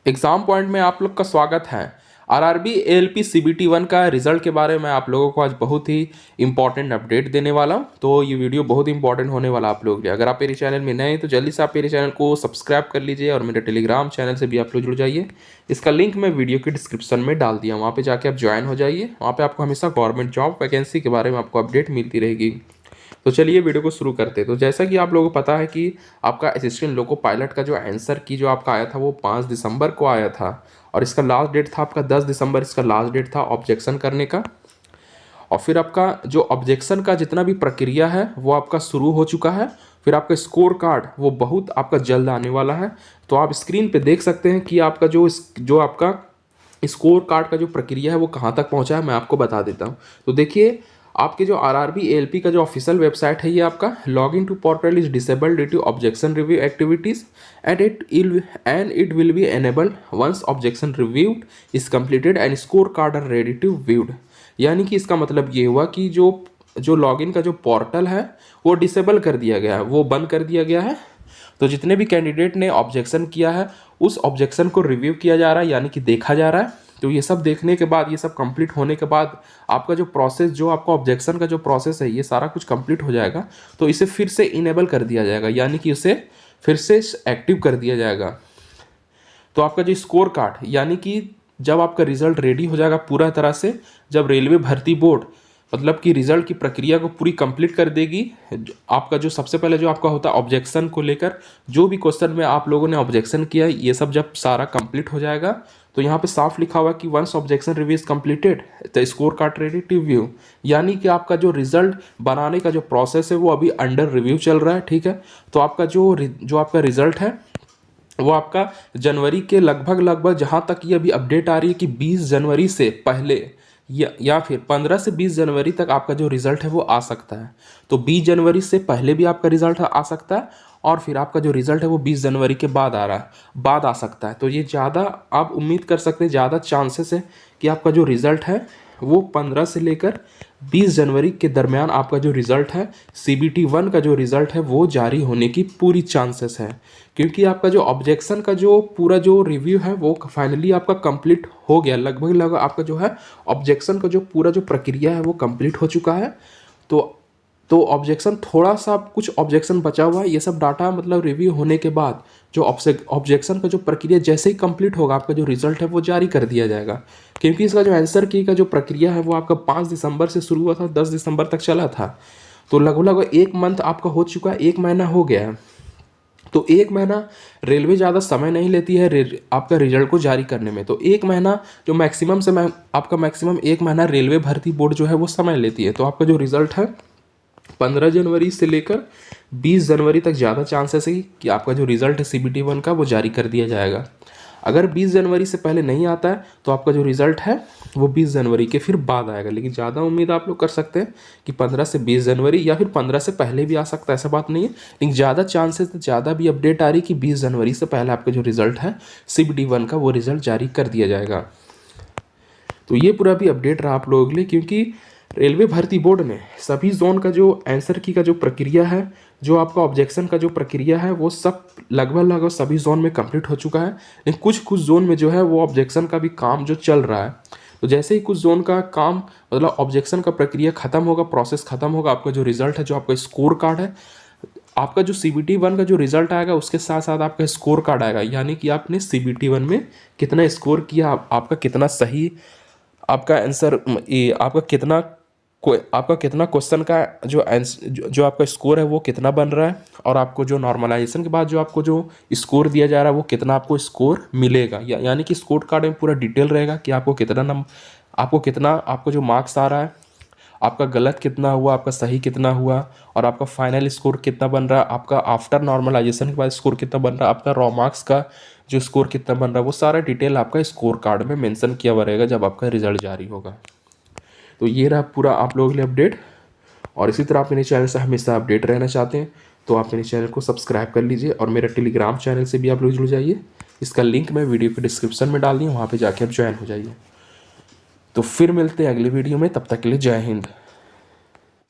Exam point में आप लोग का स्वागत है। आरआरबी एएलपी सीबीटी 1 का रिजल्ट के बारे में आप लोगों को आज बहुत ही इंपॉर्टेंट अपडेट देने वाला हूं। तो ये वीडियो बहुत इंपॉर्टेंट होने वाला आप लोग के लिए। अगर आप मेरे चैनल में नए हैं तो जल्दी से आप मेरे चैनल को सब्सक्राइब कर लीजिए और मेरे टेलीग्राम चैनल से भी आप लोग जुड़ जाइए। इसका लिंक मैं वीडियो के डिस्क्रिप्शन में डाल दिया, वहाँ पर जाके आप ज्वाइन हो जाइए। वहाँ पर आपको हमेशा गवर्नमेंट जॉब वैकेंसी के बारे में आपको अपडेट मिलती रहेगी। तो चलिए वीडियो को शुरू करते हैं। तो जैसा कि आप लोगों को पता है कि आपका असिस्टेंट लोको पायलट का जो आंसर की जो आपका आया था वो 5 दिसंबर को आया था और इसका लास्ट डेट था आपका 10 दिसंबर। इसका लास्ट डेट था ऑब्जेक्शन करने का। और फिर आपका जो ऑब्जेक्शन का जितना भी प्रक्रिया है वो आपका शुरू हो चुका है। फिर आपका स्कोर कार्ड वो बहुत आपका जल्द आने वाला है। तो आप स्क्रीन पे देख सकते हैं कि आपका जो आपका स्कोर कार्ड का जो प्रक्रिया है वो कहाँ तक पहुँचा है, मैं आपको बता देता हूँ। तो देखिए, आपके जो आरआरबी एएलपी का जो ऑफिशियल वेबसाइट है ये आपका log in to portal is disabled due to objection review activities and it will be enabled once objection reviewed is completed and score card are ready to viewed. यानी कि इसका मतलब ये हुआ कि जो लॉगिन का जो पोर्टल है वो डिसेबल कर दिया गया है, वो बंद कर दिया गया है। तो जितने भी कैंडिडेट ने ऑब्जेक्शन किया है उस ऑब्जेक्शन को रिव्यू किया जा रहा है, यानी कि देखा जा रहा है। तो ये सब देखने के बाद, ये सब कंप्लीट होने के बाद आपका जो प्रोसेस, जो आपका ऑब्जेक्शन का जो प्रोसेस है ये सारा कुछ कंप्लीट हो जाएगा। तो इसे फिर से इनेबल कर दिया जाएगा, यानी कि उसे फिर से एक्टिव कर दिया जाएगा। तो आपका जो स्कोर कार्ड, यानी कि जब आपका रिजल्ट रेडी हो जाएगा पूरा तरह से, जब रेलवे भर्ती बोर्ड मतलब कि रिजल्ट की प्रक्रिया को पूरी कंप्लीट कर देगी, आपका जो सबसे पहले जो आपका होता है ऑब्जेक्शन को लेकर जो भी क्वेश्चन में आप लोगों ने ऑब्जेक्शन किया है ये सब जब सारा कंप्लीट हो जाएगा तो यहाँ पे साफ लिखा हुआ कि once objection review is completed the score card ready to view. यानी कि आपका जो रिजल्ट बनाने का जो प्रोसेस है वो अभी अंडर रिव्यू चल रहा है, ठीक है। तो आपका जो आपका रिजल्ट है वो आपका जनवरी के लगभग जहाँ तक ये अभी अपडेट आ रही है कि 20 जनवरी से पहले या फिर 15 से 20 जनवरी तक आपका जो रिजल्ट है वो आ सकता है। तो 20 जनवरी से पहले भी आपका रिजल्ट आ सकता है और फिर आपका जो रिजल्ट है वो 20 जनवरी के बाद आ सकता है। तो ये ज़्यादा आप उम्मीद कर सकते हैं, ज़्यादा चांसेस है कि आपका जो रिजल्ट है वो 15 से लेकर 20 जनवरी के दरमियान आपका जो रिज़ल्ट है सीबीटी 1 का जो रिज़ल्ट है वो जारी होने की पूरी चांसेस है। क्योंकि आपका जो ऑब्जेक्शन का जो पूरा जो रिव्यू है वो फाइनली आपका कंप्लीट हो गया, लगभग आपका जो है ऑब्जेक्शन का जो पूरा जो प्रक्रिया है वो कंप्लीट हो चुका है। तो ऑब्जेक्शन थोड़ा सा कुछ ऑब्जेक्शन बचा हुआ है। ये सब डाटा मतलब रिव्यू होने के बाद जो ऑब्जेक्शन का जो प्रक्रिया जैसे ही कंप्लीट होगा आपका जो रिजल्ट है वो जारी कर दिया जाएगा। क्योंकि इसका जो आंसर की का जो प्रक्रिया है वो आपका 5 दिसंबर से शुरू हुआ था, 10 दिसंबर तक चला था। तो लगभग 1 मंथ आपका हो चुका है, 1 महीना हो गया है। तो 1 महीना रेलवे ज़्यादा समय नहीं लेती है आपका रिजल्ट को जारी करने में। तो 1 महीना जो आपका मैक्सिमम 1 महीना रेलवे भर्ती बोर्ड जो है वो समय लेती है। तो आपका जो रिजल्ट है 15 जनवरी से लेकर 20 जनवरी तक ज़्यादा चांसेस है कि आपका जो रिज़ल्ट है सीबीटी 1 का वो जारी कर दिया जाएगा। अगर 20 जनवरी से पहले नहीं आता है तो आपका जो रिज़ल्ट है वो 20 जनवरी के फिर बाद आएगा। लेकिन ज़्यादा उम्मीद आप लोग कर सकते हैं कि 15 से 20 जनवरी या फिर 15 से पहले भी आ सकता है, ऐसा बात नहीं है। लेकिन ज़्यादा चांसेस, ज़्यादा भी अपडेट आ रही कि 20 जनवरी से पहले आपका जो रिज़ल्ट है सीबीटी 1 का वो रिज़ल्ट जारी कर दिया जाएगा। तो ये पूरा भी अपडेट रहा आप लोगों के लिए, क्योंकि रेलवे भर्ती बोर्ड ने सभी जोन का जो आंसर की का जो प्रक्रिया है, जो आपका ऑब्जेक्शन का जो प्रक्रिया है वो सब लगभग सभी जोन में कंप्लीट हो चुका है। लेकिन कुछ जोन में जो है वो ऑब्जेक्शन का भी काम जो चल रहा है। तो जैसे ही कुछ जोन का काम मतलब ऑब्जेक्शन का प्रक्रिया खत्म होगा, प्रोसेस खत्म होगा, आपका जो रिजल्ट है, जो आपका स्कोर कार्ड है, आपका जो सीबीटी 1 का जो रिजल्ट आएगा उसके साथ साथ आपका स्कोर कार्ड आएगा। यानी कि आपने सीबीटी 1 में कितना स्कोर किया, आपका कितना सही आपका आंसर, आपका कितना क्वेश्चन का जो आंसर जो आपका स्कोर है वो कितना बन रहा है, और आपको जो नॉर्मलाइजेशन के बाद जो आपको जो स्कोर दिया जा रहा है वो कितना आपको स्कोर मिलेगा। यानी कि स्कोर कार्ड में पूरा डिटेल रहेगा कि आपको जो मार्क्स आ रहा है, आपका गलत कितना हुआ, आपका सही कितना हुआ, और आपका फाइनल स्कोर कितना बन रहा है, आपका आफ्टर नॉर्मलाइजेशन के बाद स्कोर कितना बन रहा है, आपका रॉ मार्क्स का जो स्कोर कितना बन रहा है, वो सारा डिटेल आपका स्कोर कार्ड में मेंशन किया हुआ रहेगा जब आपका रिजल्ट जारी होगा। तो ये रहा पूरा आप लोगों के लिए अपडेट। और इसी तरह आप मेरे चैनल से हमेशा अपडेट रहना चाहते हैं तो आप मेरे चैनल को सब्सक्राइब कर लीजिए और मेरा टेलीग्राम चैनल से भी आप लोग जुड़ जाइए। इसका लिंक मैं वीडियो के डिस्क्रिप्शन में डाल दी हूँ, वहाँ पर जाके आप ज्वाइन हो जाइए। तो फिर मिलते हैं अगले वीडियो में, तब तक के लिए जय हिंद।